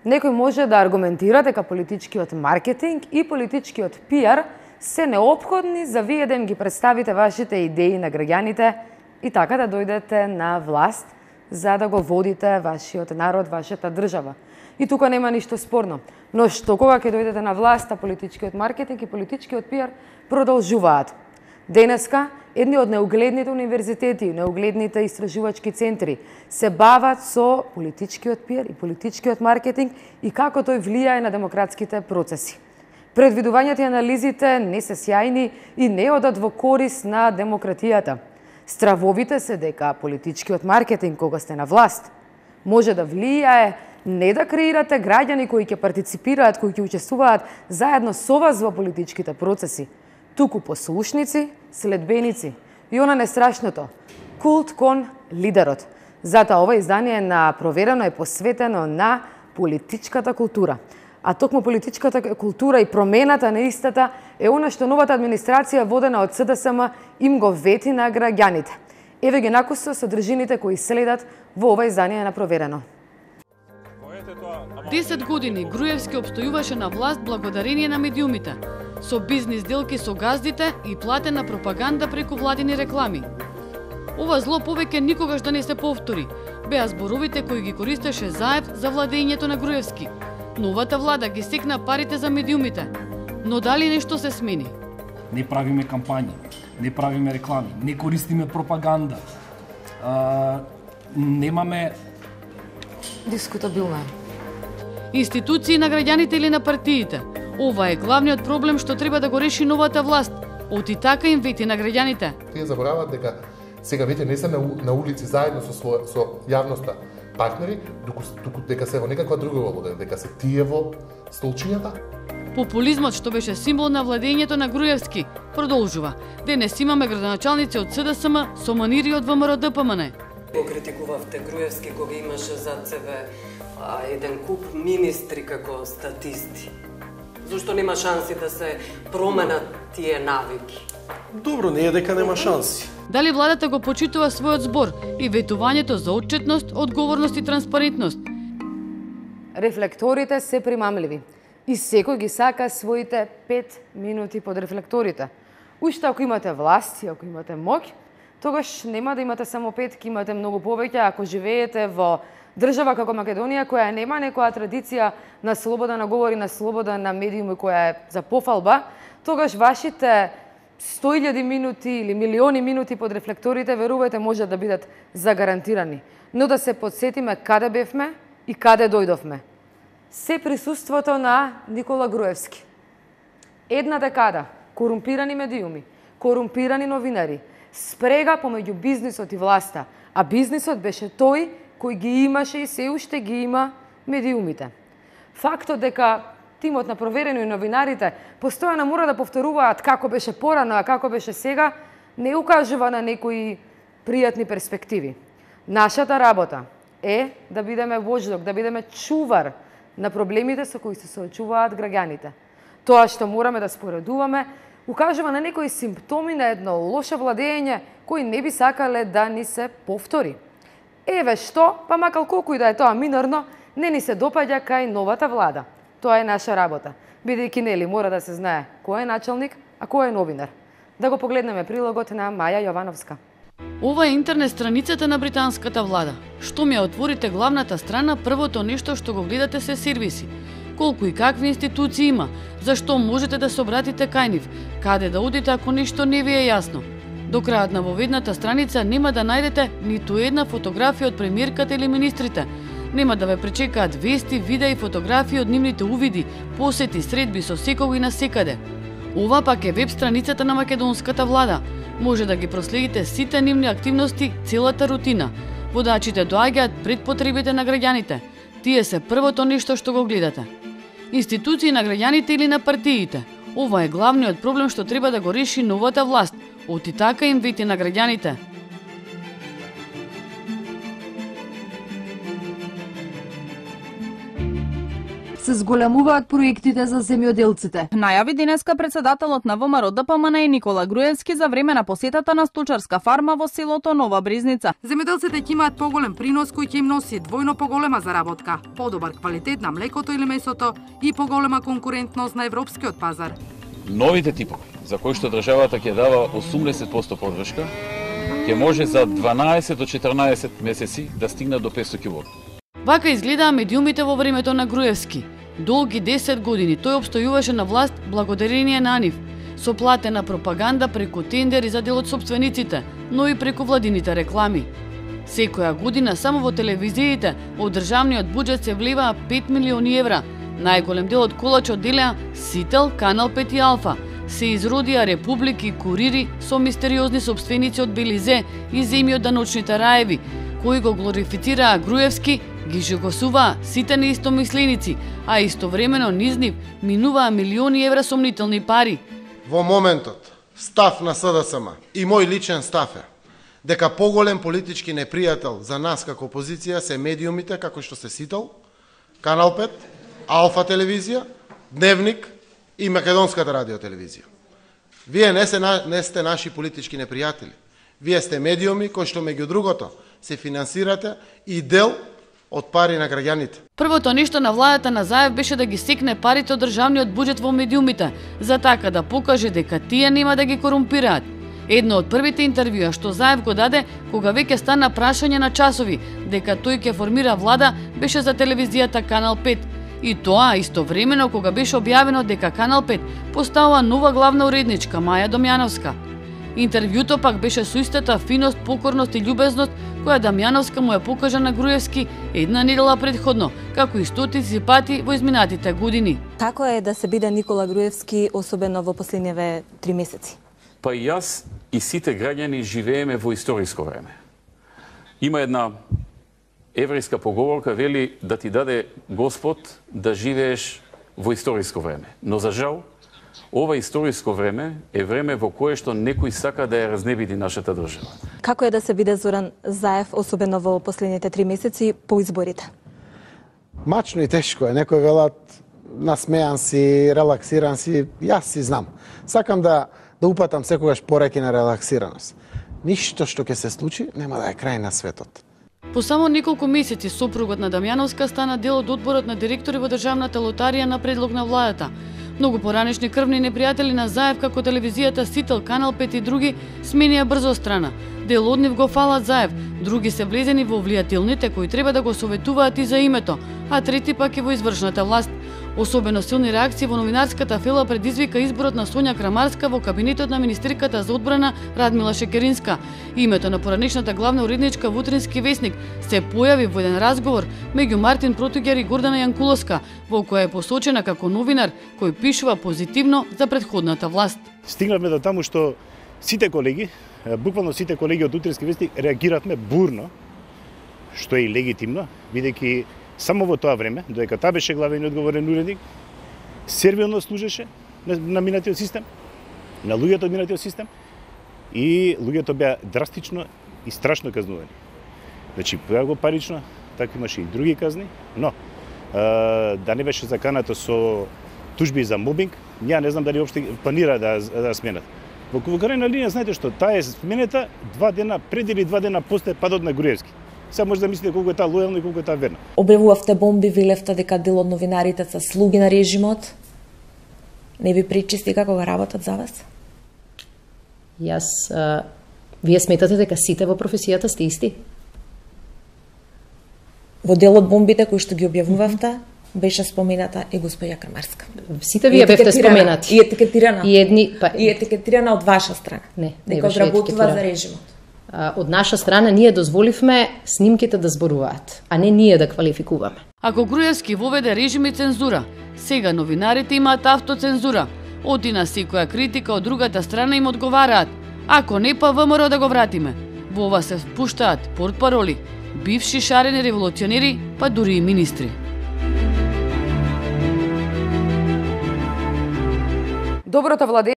Некој може да аргументира дека политичкиот маркетинг и политичкиот пиар се неопходни за вие да им ги представите вашите идеи на граѓаните и така да дојдете на власт за да го водите вашиот народ, вашата држава. И тука нема ништо спорно. Но што кога ќе дојдете на власт, а политичкиот маркетинг и политичкиот пиар продолжуваат. Денеска, едни од неугледните универзитети, неугледните истражувачки центри се бават со политичкиот пиар и политичкиот маркетинг и како тој влијае на демократските процеси. Предвидувањата и анализите не се сјајни и не одат во корис на демократијата. Стравовите се дека политичкиот маркетинг кога сте на власт може да влијае не да креирате граѓани кои ќе партиципираат, кои ќе учествуваат заедно со вас во политичките процеси, туку послушници, следбеници. И она не страшното, култ кон лидерот. Затоа ова издание на Проверено е посветено на политичката култура. А токму политичката култура и промената на истата е она што новата администрација водена од СДСМ им го вети на граѓаните. Еве ги накусо содржините кои следат во ова издание на Проверено. 10 години Груевски обстојуваше на власт благодарение на медиумите, со бизнис делки со газдите и платена пропаганда преку владини реклами. Ова зло повеќе никогаш да не се повтори, беа зборовите кои ги користеше Заев за владењето на Груевски. Новата влада ги секна парите за медиумите, но дали нешто се смени? Не правиме кампањи, не правиме реклами, не користиме пропаганда, немаме... Дискутабилно е. Институции на граѓаните или на партиите? Ова е главниот проблем што треба да го реши новата власт. Оти така им вети на граѓаните. Тие забораваат дека сега веќе не се на улици заедно со јавноста партнери, туку дека се во некаква друга област, дека се тие во столчињата. Популизмот што беше символ на владењето на Груевски продолжува. Денес имаме градоначалници од СДСМ со манири од ВМРО-ДПМН. Го критикувавте Груевски кога имаше зад себе еден куп министри како статисти. Зошто нема шанси да се променат тие навики? Добро, не е дека нема шанси. Дали владата го почитува својот збор и ветувањето за отчетност, одговорност и транспарентност? Рефлекторите се примамливи и секој ги сака своите 5 минути под рефлекторите. Уште ако имате власт и ако имате моќ, тогаш нема да имате само 5, ќе имате многу повеќе ако живеете во држава како Македонија, која нема некоја традиција на слобода на говор и на слобода на медиуми која е за пофалба, тогаш вашите 100.000 минути или милиони минути под рефлекторите, верувајте, може да бидат загарантирани. Но да се подсетиме каде бевме и каде дојдовме. Се присуството на Никола Груевски. Една декада корумпирани медиуми, корумпирани новинари, спрега помеѓу бизнисот и власта, а бизнисот беше тој кој ги имаше и се уште ги има медиумите. Фактот дека тимот на Проверено и новинарите постојано мора да повторуваат како беше порано, а како беше сега, не укажува на некои пријатни перспективи. Нашата работа е да бидеме војдок, да бидеме чувар на проблемите со кои се соочуваат граѓаните. Тоа што мораме да споредуваме укажува на некои симптоми на едно лошо владење кои не би сакале да ни се повтори. Еве што, па макар колку и да е тоа минорно, не ни се допаѓа кај новата влада. Тоа е наша работа. Бидејќи нели мора да се знае кој е началник, а кој е новинар. Да го погледнеме прилогот на Маја Јовановска. Ова е интернет страницата на британската влада. Што ми ја отворите главната страна, првото нешто што го гледате се сервиси. Колку и какви институции има, зашто можете да се обратите кај нив, каде да одите ако нешто не ви е јасно. До крајот на воведната страница нема да најдете ниту една фотографија од премиерката или министрите. Нема да ве пречекаат вести, видеа и фотографии од нивните увиди, посети, средби со секого и на секаде. Ова пак е веб страницата на македонската влада. Може да ги проследите сите нивни активности, целата рутина. Водачите доаѓаат пред потребите на граѓаните. Тие се првото нешто што го гледате. Институции на граѓаните или на партиите. Ова е главниот проблем што треба да го реши новата власт. Оти така им вети на граѓаните. се зголемуваат проектите за земјоделците. Најави денеска председателот на ВМРО ДПМН Никола Груевски за време на посетата на сточарска фарма во селото Нова Брезница. Земјоделците ќе имаат поголем принос кој ќе им носи двојно поголема заработка, подобар квалитет на млекото или месото и поголема конкурентност на европскиот пазар. Новите типови, за кои што државата ќе дава 80% поддршка, ќе може за 12 до 14 месеци да стигнат до 500 кг. Вака изгледаа медиумите во времето на Груевски. Долги 10 години тој обстојуваше на власт благодарение на нив, со платена пропаганда преку тендери за дел од собствениците, но и преку владините реклами. Секоја година само во телевизиите од државниот буџет се вливаа 5 милиони евра. Најголем дел од колачот делеа Сител, Канал 5 и Алфа. Се изродија републики, курири со мистериозни собственици од Белизе и земји од даночните раеви, кои го глорифицираа Груевски, ги жигосуваа сите неистомисленици, а истовремено низ нив минуваа милиони евра сомнителни пари. Во моментот, став на СДСМ и мој личен став е дека поголем политички непријател за нас како опозиција се медиумите како што се Сител, Канал 5, Алфа телевизија, Дневник и Македонската радиотелевизија. Вие не сте наши политички непријатели. Вие сте медиуми кои што меѓу другото се финансирате и дел од пари на граѓаните. Првото нешто на владата на Заев беше да ги секне парите од државниот буџет во медиумите, за така да покаже дека тие нема да ги корумпираат. Едно од првите интервјуа што Заев го даде кога веќе стана прашање на часови дека тој ќе формира влада беше за телевизијата Канал 5. И тоа истовремено кога беше објавено дека Канал 5 поставува нова главна уредничка Маја Домјановска. Интервјуто пак беше со истата финост, покорност и љубезност која Дамјановска му ја покажа на Груевски една недела предходно, како и стотици пати во изминатите години. Како е да се биде Никола Груевски, особено во последниве 3 месеци? Па и јас и сите граѓани живееме во историско време. Има една еврејска поговорка, вели да ти даде Господ да живееш во историско време. Но за жал, ова историско време е време во кое што некој сака да ја разнебиди нашата држава. Како е да се биде Зоран Заев, особено во последните 3 месеци по изборите? Мачно и тешко е. Некој велат насмеан си, релаксиран си, јас си знам. Сакам да упатам секогаш пореки на релаксираност. Ништо што ќе се случи нема да е крај на светот. По само неколку месеци сопругот на Дамјановска стана дел од одборот на директори во државната лотарија на предлог на владата. Многу поранешни крвни непријатели на Заев како телевизијата Сител, Канал 5 и други сменија брзо страна. Дел од нив го фалат Заев, други се влезени во влијателните кои треба да го советуваат и за името, а трети пак и во извршната власт. Особено силни реакции во новинарската фела предизвика изборот на Сонја Крамарска во кабинетот на министерката за одбрана Радмила Шекеринска. Името на поранешната главна уредничка во Утрински весник се појави во еден разговор меѓу Мартин Протуѓер и Гордана Јанкуловска, во која е посочена како новинар кој пишува позитивно за претходната власт. Стигнавме до таму што сите колеги, буквално сите колеги од Утрински весник реагиратме бурно, што е и легитимно, бидејќи само во тоа време, додека таа беше главен и одговорен уредник, сервилно служеше на минатиот систем, на луѓето од минатиот систем, и луѓето беа драстично и страшно казнувани. Значи, поја го парично, така имаше и други казни, но да не беше заканато со тужби за мобинг, ја не знам дали уопште планира да сменат. Во крайна линија, знаете што, таа е сменета 2 дена пред или 2 дена после падот на Груевски. Сега може да мислите колку е таа лојална и колку е таа верна. Објавувавте бомби, велевте дека дел од новинарите се слуги на режимот. Не ви причисти како го работат за вас? Вие сметате дека сите во професијата сте исти? Во дел од бомбите кои што ги објавувавте, беше спомената и госпоѓа Крамарска. Сите вие бевте споменати. И етикетирана. И етикетирана од ваша страна. Не дека беше одработува за режимот. Од наша страна ние дозволивме снимките да зборуваат, а не ние да квалификуваме. Ако Груевски воведе режим и цензура, сега новинарите имаат автоцензура. Оти на секоја критика од другата страна им одговараат. Ако не, па ВМРО да го вратиме. Во ова се впуштаат портпароли, бивши шарени револуционери, па дури и министри. Доброто владење